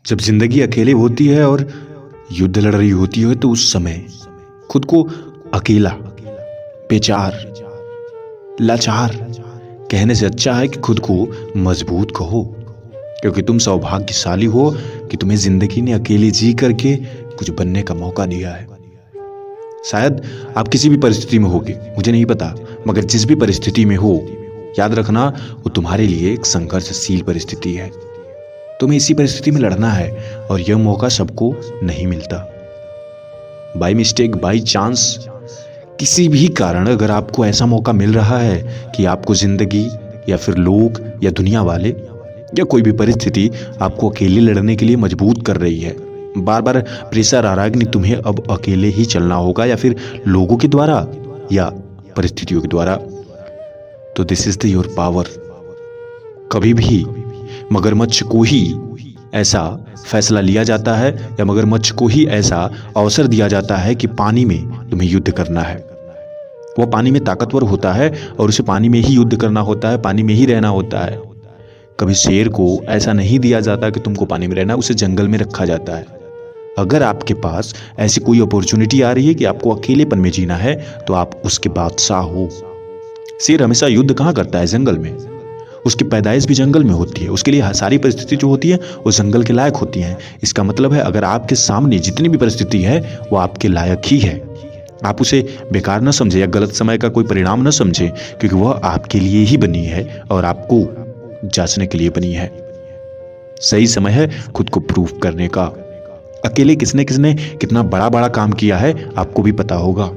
जब जिंदगी अकेले होती है और युद्ध लड़ रही होती है तो उस समय खुद को अकेला, बेचार, लाचार कहने से अच्छा है कि खुद को मजबूत कहो, क्योंकि तुम सौभाग्यशाली हो कि तुम्हें जिंदगी ने अकेले जी करके कुछ बनने का मौका दिया है। शायद आप किसी भी परिस्थिति में होगे, मुझे नहीं पता, मगर जिस भी परिस्थिति में हो, याद रखना वो तुम्हारे लिए एक संघर्षशील परिस्थिति है। तुम्हें इसी परिस्थिति में लड़ना है और यह मौका सबको नहीं मिलता। बाय मिस्टेक, बाय चांस, किसी भी कारण अगर आपको ऐसा मौका मिल रहा है कि आपको जिंदगी या फिर लोग या दुनिया वाले या कोई भी परिस्थिति आपको अकेले लड़ने के लिए मजबूर कर रही है, बार बार प्रेशर आ रहा है कि नहीं तुम्हें अब अकेले ही चलना होगा या फिर लोगों के द्वारा या परिस्थितियों के द्वारा, तो this is the your power. कभी भी मगरमच्छ को ही ऐसा फैसला लिया जाता है या मगरमच्छ को ही ऐसा अवसर दिया जाता है कि पानी में तुम्हें युद्ध करना है। वो पानी में ताकतवर होता है और उसे पानी में ही युद्ध करना होता है, पानी में ही रहना होता है। कभी शेर को ऐसा नहीं दिया जाता कि तुमको पानी में रहना, उसे जंगल में रखा जाता है। अगर आपके पास ऐसी कोई अपॉर्चुनिटी आ रही है कि आपको अकेलेपन में जीना है तो आप उसके बादशाह हो। शेर हमेशा युद्ध कहाँ करता है? जंगल में। उसकी पैदाइश भी जंगल में होती है, उसके लिए सारी परिस्थिति जो होती है वो जंगल के लायक होती हैं। इसका मतलब है अगर आपके सामने जितनी भी परिस्थिति है वो आपके लायक ही है। आप उसे बेकार न समझे या गलत समय का कोई परिणाम न समझे, क्योंकि वह आपके लिए ही बनी है और आपको जांचने के लिए बनी है। सही समय है खुद को प्रूव करने का। अकेले किसने किसने कितना बड़ा बड़ा काम किया है आपको भी पता होगा।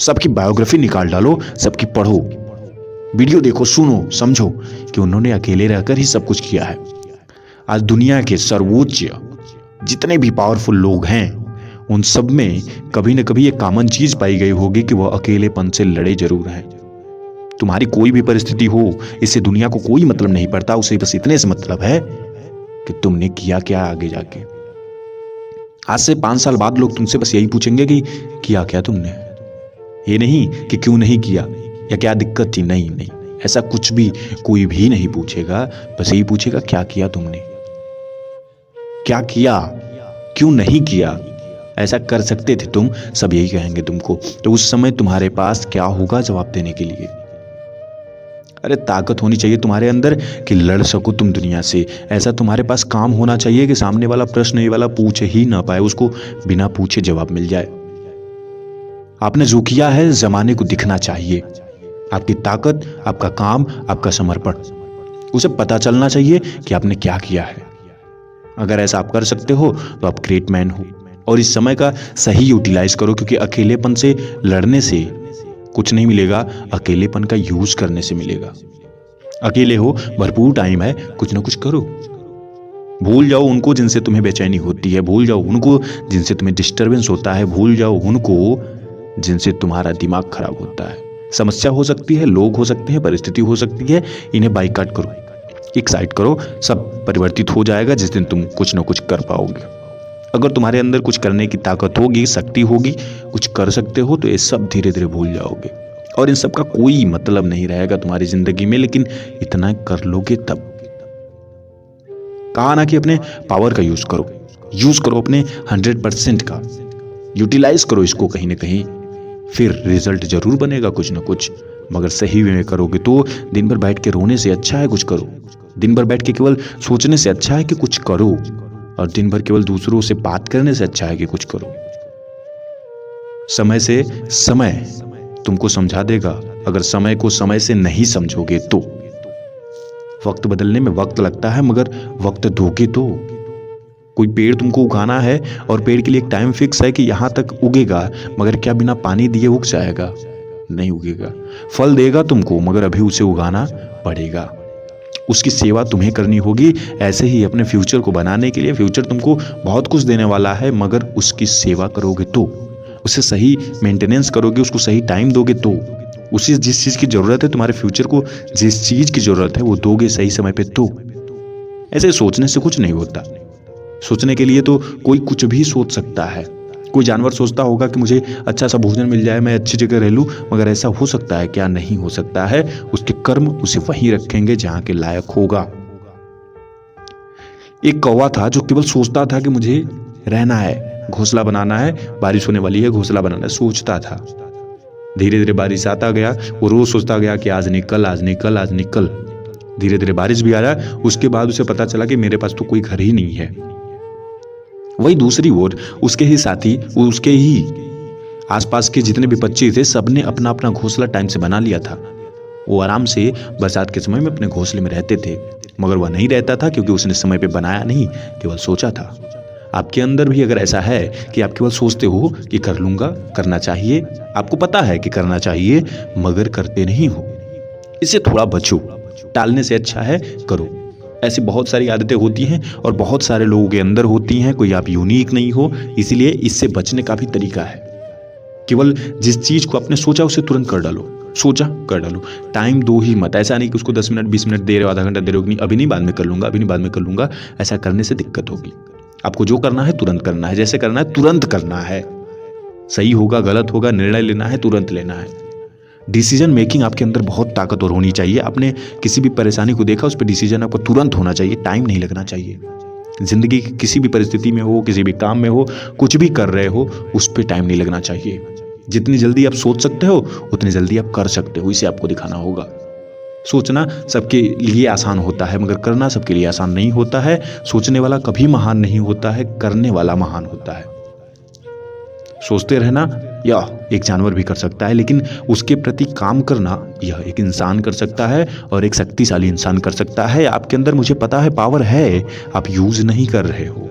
सबकी बायोग्राफी निकाल डालो, सबकी पढ़ो, वीडियो देखो, सुनो, समझो कि उन्होंने अकेले रहकर ही सब कुछ किया है। आज दुनिया के सर्वोच्च जितने भी पावरफुल लोग हैं उन सब में कभी न कभी एक कॉमन चीज पाई गई होगी कि वह अकेलेपन से लड़े जरूर हैं। तुम्हारी कोई भी परिस्थिति हो, इससे दुनिया को कोई मतलब नहीं पड़ता। उसे बस इतने से मतलब है कि तुमने किया क्या आगे जाके। आज से 5 साल बाद लोग तुमसे बस यही पूछेंगे कि किया क्या तुमने, ये नहीं कि क्यों नहीं किया या क्या दिक्कत थी। नहीं नहीं, ऐसा कुछ भी कोई भी नहीं पूछेगा। बस यही पूछेगा क्या किया तुमने, क्या किया, क्यों नहीं किया, ऐसा कर सकते थे तुम, सब यही कहेंगे तुमको। तो उस समय तुम्हारे पास क्या होगा जवाब देने के लिए? अरे ताकत होनी चाहिए तुम्हारे अंदर कि लड़ सको तुम दुनिया से। ऐसा तुम्हारे पास काम होना चाहिए कि सामने वाला प्रश्न ये वाला पूछ ही ना पाए, उसको बिना पूछे जवाब मिल जाए। आपने जो किया है जमाने को दिखना चाहिए। आपकी ताकत, आपका काम, आपका समर्पण, उसे पता चलना चाहिए कि आपने क्या किया है। अगर ऐसा आप कर सकते हो तो आप ग्रेट मैन हो। और इस समय का सही यूटिलाइज करो, क्योंकि अकेलेपन से लड़ने से कुछ नहीं मिलेगा, अकेलेपन का यूज करने से मिलेगा। अकेले हो, भरपूर टाइम है, कुछ ना कुछ करो। भूल जाओ उनको जिनसे तुम्हें बेचैनी होती है, भूल जाओ उनको जिनसे तुम्हें डिस्टरबेंस होता है, भूल जाओ उनको जिनसे तुम्हारा दिमाग खराब होता है। समस्या हो सकती है, लोग हो सकते हैं, परिस्थिति हो सकती है, इन्हें बाइकाट करो, एक साइड करो। सब परिवर्तित हो जाएगा जिस दिन तुम कुछ ना कुछ कर पाओगे। अगर तुम्हारे अंदर कुछ करने की ताकत होगी, शक्ति होगी, कुछ कर सकते हो, तो ये सब धीरे धीरे भूल जाओगे और इन सब का कोई मतलब नहीं रहेगा तुम्हारी जिंदगी में। लेकिन इतना कर लोगे तब। कहा ना कि अपने पावर का यूज करो अपने 100% का, यूटिलाइज करो इसको कहीं ना कहीं, फिर रिजल्ट जरूर बनेगा कुछ ना कुछ। मगर सही वे में करोगे तो दिन भर बैठ के रोने से अच्छा है कुछ करो। दिन भर बैठ के केवल सोचने से अच्छा है कि कुछ करो। और दिन भर केवल दूसरों से बात करने से अच्छा है कि कुछ करो। समय से समय तुमको समझा देगा। अगर समय को समय से नहीं समझोगे तो वक्त बदलने में वक्त लगता है, मगर वक्त दोगे तो। कोई पेड़ तुमको उगाना है और पेड़ के लिए एक टाइम फिक्स है कि यहां तक उगेगा, मगर क्या बिना पानी दिए उग जाएगा? नहीं उगेगा। फल देगा तुमको, मगर अभी उसे उगाना पड़ेगा, उसकी सेवा तुम्हें करनी होगी। ऐसे ही अपने फ्यूचर को बनाने के लिए, फ्यूचर तुमको बहुत कुछ देने वाला है, मगर उसकी सेवा करोगे तो, उसे सही मेंटेनेंस करोगे, उसको सही टाइम दोगे तो, उसे जिस चीज़ की ज़रूरत है, तुम्हारे फ्यूचर को जिस चीज़ की ज़रूरत है वो दोगे सही समय पे तो। ऐसे सोचने से कुछ नहीं होता। सोचने के लिए तो कोई कुछ भी सोच सकता है। कोई जानवर सोचता होगा कि मुझे अच्छा सा भोजन मिल जाए, मैं अच्छी जगह रह लूं, मगर ऐसा हो सकता है क्या? नहीं हो सकता है। उसके कर्म उसे वहीं रखेंगे जहां के लायक होगा। एक कौवा था जो केवल सोचता था कि मुझे रहना है, घोंसला बनाना है, बारिश होने वाली है, घोंसला बनाना है, सोचता था। धीरे धीरे बारिश आता गया, वो रोज सोचता गया कि आज निकल, आज निकल, आज निकल। धीरे धीरे बारिश भी आया। उसके बाद उसे पता चला कि मेरे पास तो कोई घर ही नहीं है। वही दूसरी ओर उसके ही साथी, उसके ही आसपास के जितने भी पक्षी थे, सबने अपना अपना घोंसला टाइम से बना लिया था। वो आराम से बरसात के समय में अपने घोंसले में रहते थे, मगर वह नहीं रहता था क्योंकि उसने समय पे बनाया नहीं, केवल सोचा था। आपके अंदर भी अगर ऐसा है कि आप केवल सोचते हो कि कर लूंगा, करना चाहिए, आपको पता है कि करना चाहिए मगर करते नहीं हो, इससे थोड़ा बचो। टालने से अच्छा है करो। ऐसी बहुत सारी आदतें होती हैं और बहुत सारे लोगों के अंदर होती हैं, कोई आप यूनिक नहीं हो, इसीलिए इससे बचने का भी तरीका है। केवल जिस चीज को आपने सोचा उसे तुरंत कर डालो, सोचा कर डालो। टाइम दो ही मत। ऐसा नहीं कि उसको 10 मिनट 20 मिनट दे रहे हो, आधा घंटा दे रहे हो, नहीं अभी नहीं बाद में कर लूंगा, अभी नहीं बाद में कर लूंगा। ऐसा करने से दिक्कत होगी। आपको जो करना है तुरंत करना है, जैसे करना है तुरंत करना है। सही होगा गलत होगा, निर्णय लेना है तुरंत लेना है। डिसीजन मेकिंग आपके अंदर बहुत ताकतवर होनी चाहिए। आपने किसी भी परेशानी को देखा, उस पर डिसीजन आपको तुरंत होना चाहिए, टाइम नहीं लगना चाहिए। जिंदगी की किसी भी परिस्थिति में हो, किसी भी काम में हो, कुछ भी कर रहे हो, उस पर टाइम नहीं लगना चाहिए। जितनी जल्दी आप सोच सकते हो उतनी जल्दी आप कर सकते हो, इसे आपको दिखाना होगा। सोचना सबके लिए आसान होता है मगर करना सबके लिए आसान नहीं होता है। सोचने वाला कभी महान नहीं होता है, करने वाला महान होता है। सोचते रहना या एक जानवर भी कर सकता है, लेकिन उसके प्रति काम करना यह एक इंसान कर सकता है, और एक शक्तिशाली इंसान कर सकता है। आपके अंदर मुझे पता है पावर है, आप यूज नहीं कर रहे हो।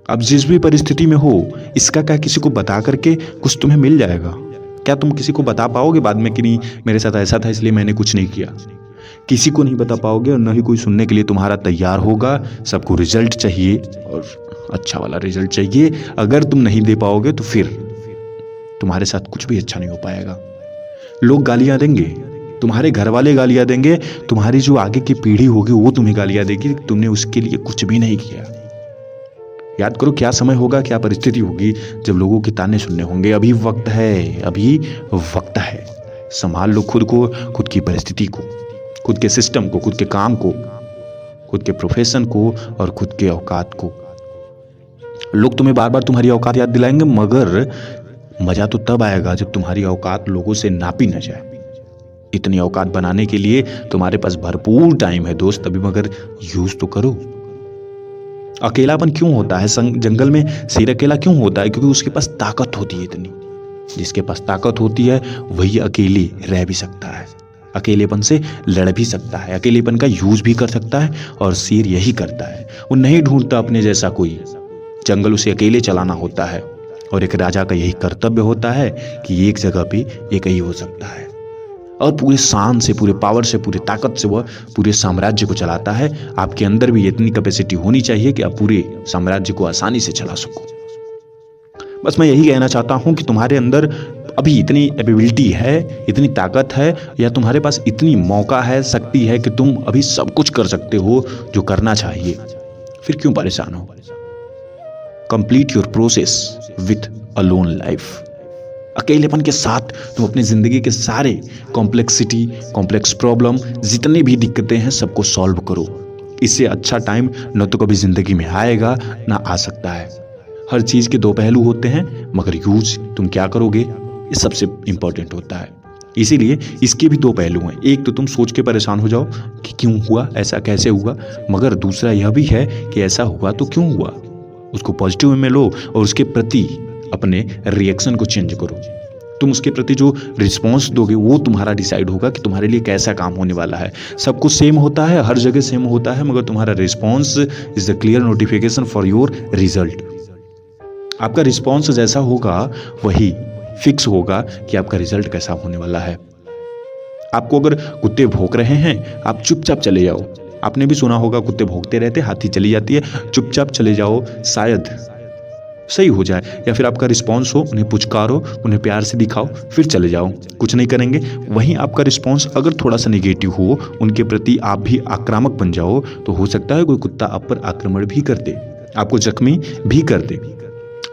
अब जिस भी परिस्थिति में हो, इसका क्या किसी को बता करके कुछ तुम्हें मिल जाएगा? क्या तुम किसी को बता पाओगे बाद में कि नहीं मेरे साथ ऐसा था इसलिए मैंने कुछ नहीं किया? किसी को नहीं बता पाओगे और न ही कोई सुनने के लिए तुम्हारा तैयार होगा। सबको रिजल्ट चाहिए और अच्छा वाला रिजल्ट चाहिए। अगर तुम नहीं दे पाओगे तो फिर तुम्हारे साथ कुछ भी अच्छा नहीं हो पाएगा। लोग गालियां देंगे, तुम्हारे घर वाले गालियां देंगे, तुम्हारी जो आगे की पीढ़ी होगी वो तुम्हें गालियां देगी, तुमने उसके लिए कुछ भी नहीं किया। याद करो क्या समय होगा, क्या परिस्थिति होगी जब लोगों के ताने सुनने होंगे। अभी वक्त है, अभी वक्त है। संभाल लो खुद को, खुद की परिस्थिति को, खुद के सिस्टम को, खुद के काम को, खुद के प्रोफेशन को और खुद के औकात को। लोग तुम्हें बार बार तुम्हारी औकात याद दिलाएंगे, मगर मजा तो तब आएगा जब तुम्हारी औकात लोगों से नापी न जाए। इतनी औकात बनाने के लिए तुम्हारे पास भरपूर टाइम है दोस्त, अभी मगर यूज तो करो। अकेलापन क्यों होता है? जंगल में शेर अकेला क्यों होता है? क्योंकि उसके पास ताकत होती है इतनी। जिसके पास ताकत होती है वही अकेले रह भी सकता है, अकेलेपन से लड़ भी सकता है, अकेलेपन का यूज भी कर सकता है। और शेर यही करता है, वो नहीं ढूंढता अपने जैसा कोई। जंगल उसे अकेले चलाना होता है, और एक राजा का यही कर्तव्य होता है कि एक जगह पे एक ही हो सकता है, और पूरे शान से, पूरे पावर से, पूरे ताकत से वह पूरे साम्राज्य को चलाता है। आपके अंदर भी इतनी कैपेसिटी होनी चाहिए कि आप पूरे साम्राज्य को आसानी से चला सको। बस मैं यही कहना चाहता हूं कि तुम्हारे अंदर अभी इतनी एबिलिटी है, इतनी ताकत है, या तुम्हारे पास इतनी मौका है, शक्ति है कि तुम अभी सब कुछ कर सकते हो जो करना चाहिए। फिर क्यों परेशान हो? Complete your process with a loan life. अकेलेपन के साथ तुम अपनी जिंदगी के सारे कॉम्प्लेक्स प्रॉब्लम, जितनी भी दिक्कतें हैं, सबको सॉल्व करो। इससे अच्छा टाइम न तो कभी जिंदगी में आएगा ना आ सकता है। हर चीज के दो पहलू होते हैं, मगर यूज तुम क्या करोगे ये सबसे इंपॉर्टेंट होता है। इसीलिए इसके भी दो पहलू हैं। एक तो तुम सोच के परेशान हो जाओ कि क्यों हुआ, ऐसा कैसे हुआ, मगर दूसरा यह भी है कि ऐसा हुआ तो क्यों हुआ। उसको पॉजिटिव में लो और उसके प्रति अपने रिएक्शन को चेंज करो। तुम उसके प्रति जो रिस्पॉन्स दोगे वो तुम्हारा डिसाइड होगा कि तुम्हारे लिए कैसा काम होने वाला है। सब कुछ सेम होता है, हर जगह सेम होता है, मगर तुम्हारा response is the clear notification for your result. आपका रिस्पॉन्स जैसा होगा वही फिक्स होगा कि आपका रिजल्ट कैसा होने वाला है। आपको अगर कुत्ते भौंक रहे हैं, आप चुपचाप चले जाओ। आपने भी सुना होगा कुत्ते भौंकते रहते, हाथी चली जाती है, चुपचाप चले जाओ, शायद सही हो जाए। या फिर आपका रिस्पॉन्स हो, उन्हें पुचकारो, उन्हें प्यार से दिखाओ, फिर चले जाओ, कुछ नहीं करेंगे। वहीं आपका रिस्पॉन्स अगर थोड़ा सा नेगेटिव हो, उनके प्रति आप भी आक्रामक बन जाओ, तो हो सकता है कोई कुत्ता आप पर आक्रमण भी कर दे, आपको जख्मी भी कर दे।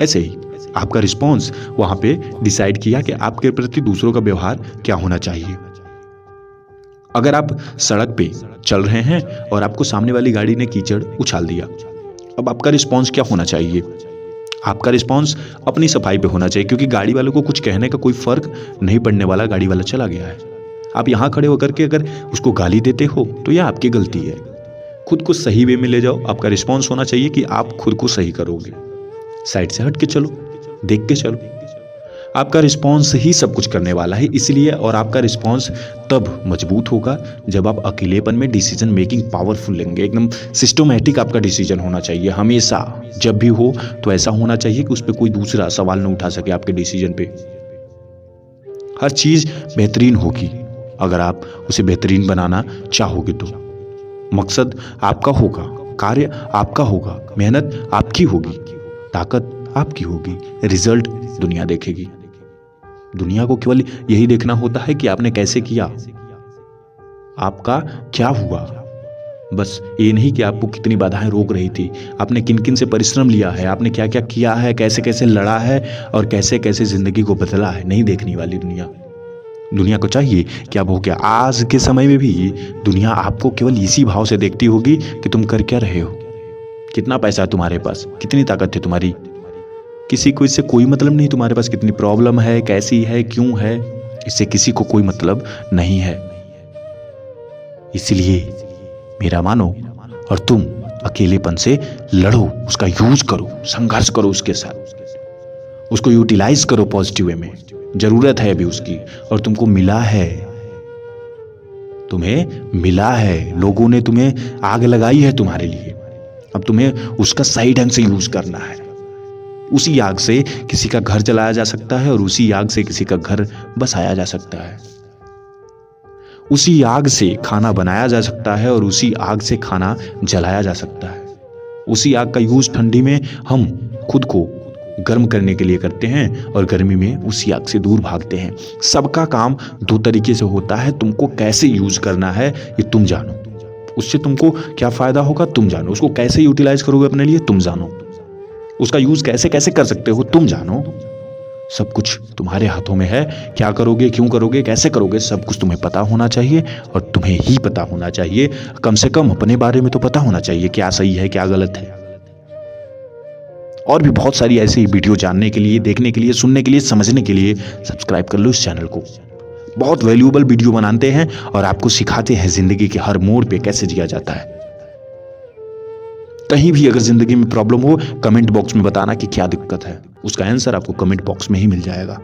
ऐसे ही आपका रिस्पॉन्स वहां पे डिसाइड किया कि आपके प्रति दूसरों का व्यवहार क्या होना चाहिए। अगर आप सड़क पे चल रहे हैं और आपको सामने वाली गाड़ी ने कीचड़ उछाल दिया। अब आपका रिस्पॉन्स क्या होना चाहिए? आपका रिस्पॉन्स अपनी सफाई पे होना चाहिए, क्योंकि गाड़ी वालों को कुछ कहने का कोई फर्क नहीं पड़ने वाला, गाड़ी वाला चला गया है। आप यहाँ खड़े होकर के अगर उसको गाली देते हो तो यह आपकी गलती है। खुद को सही वे में ले जाओ। आपका रिस्पॉन्स होना चाहिए कि आप खुद को सही करोगे। साइड से हट के चलो, देख के चलो। आपका रिस्पॉन्स ही सब कुछ करने वाला है, इसलिए। और आपका रिस्पॉन्स तब मजबूत होगा जब आप अकेलेपन में डिसीजन मेकिंग पावरफुल लेंगे। एकदम सिस्टमैटिक आपका डिसीजन होना चाहिए हमेशा। जब भी हो तो ऐसा होना चाहिए कि उस पर कोई दूसरा सवाल न उठा सके आपके डिसीजन पे। हर चीज बेहतरीन होगी अगर आप उसे बेहतरीन बनाना चाहोगे तो। मकसद आपका होगा, कार्य आपका होगा, मेहनत आपकी होगी, ताकत आपकी होगी, रिजल्ट दुनिया देखेगी। दुनिया को केवल यही देखना होता है कि आपने कैसे किया, आपका क्या हुआ। बस ये नहीं कि आपको कितनी बाधाएं रोक रही थी, आपने किन किन से परिश्रम लिया है, आपने क्या क्या किया है, कैसे कैसे लड़ा है और कैसे कैसे जिंदगी को बदला है। नहीं देखने वाली दुनिया। दुनिया को चाहिए कि अब हो क्या। आज के समय में भी दुनिया आपको केवल इसी भाव से देखती होगी कि तुम कर क्या रहे हो, कितना पैसा है तुम्हारे पास, कितनी ताकत है तुम्हारी। किसी को इससे कोई मतलब नहीं तुम्हारे पास कितनी प्रॉब्लम है, कैसी है, क्यों है, इससे किसी को कोई मतलब नहीं है। इसलिए मेरा मानो और तुम अकेलेपन से लड़ो, उसका यूज करो, संघर्ष करो उसके साथ, उसको यूटिलाइज करो पॉजिटिव वे में। जरूरत है अभी उसकी और तुमको मिला है, तुम्हें मिला है। लोगों ने तुम्हें आग लगाई है तुम्हारे लिए, अब तुम्हें उसका सही ढंग से यूज करना है। उसी आग से किसी का घर जलाया जा सकता है और उसी आग से किसी का घर बसाया जा सकता है। उसी आग से खाना बनाया जा सकता है और उसी आग से खाना जलाया जा सकता है। उसी आग का यूज ठंडी में हम खुद को गर्म करने के लिए करते हैं और गर्मी में उसी आग से दूर भागते हैं। सबका काम दो तरीके से होता है, तुमको कैसे यूज करना है ये तुम जानो, उससे तुमको क्या फायदा होगा तुम जानो, उसको कैसे यूटिलाइज करोगे अपने लिए तुम जानो, उसका यूज कैसे कैसे कर सकते हो तुम जानो। सब कुछ तुम्हारे हाथों में है। क्या करोगे, क्यों करोगे, कैसे करोगे, सब कुछ तुम्हें पता होना चाहिए और तुम्हें ही पता होना चाहिए। कम से कम अपने बारे में तो पता होना चाहिए क्या सही है क्या गलत है। और भी बहुत सारी ऐसी वीडियो जानने के लिए, देखने के लिए, सुनने के लिए, समझने के लिए सब्सक्राइब कर लो इस चैनल को। बहुत वैल्यूएबल वीडियो बनाते हैं और आपको सिखाते हैं जिंदगी के हर मोड़ पे कैसे जिया जाता है। कहीं भी अगर जिंदगी में प्रॉब्लम हो, कमेंट बॉक्स में बताना कि क्या दिक्कत है, उसका आंसर आपको कमेंट बॉक्स में ही मिल जाएगा।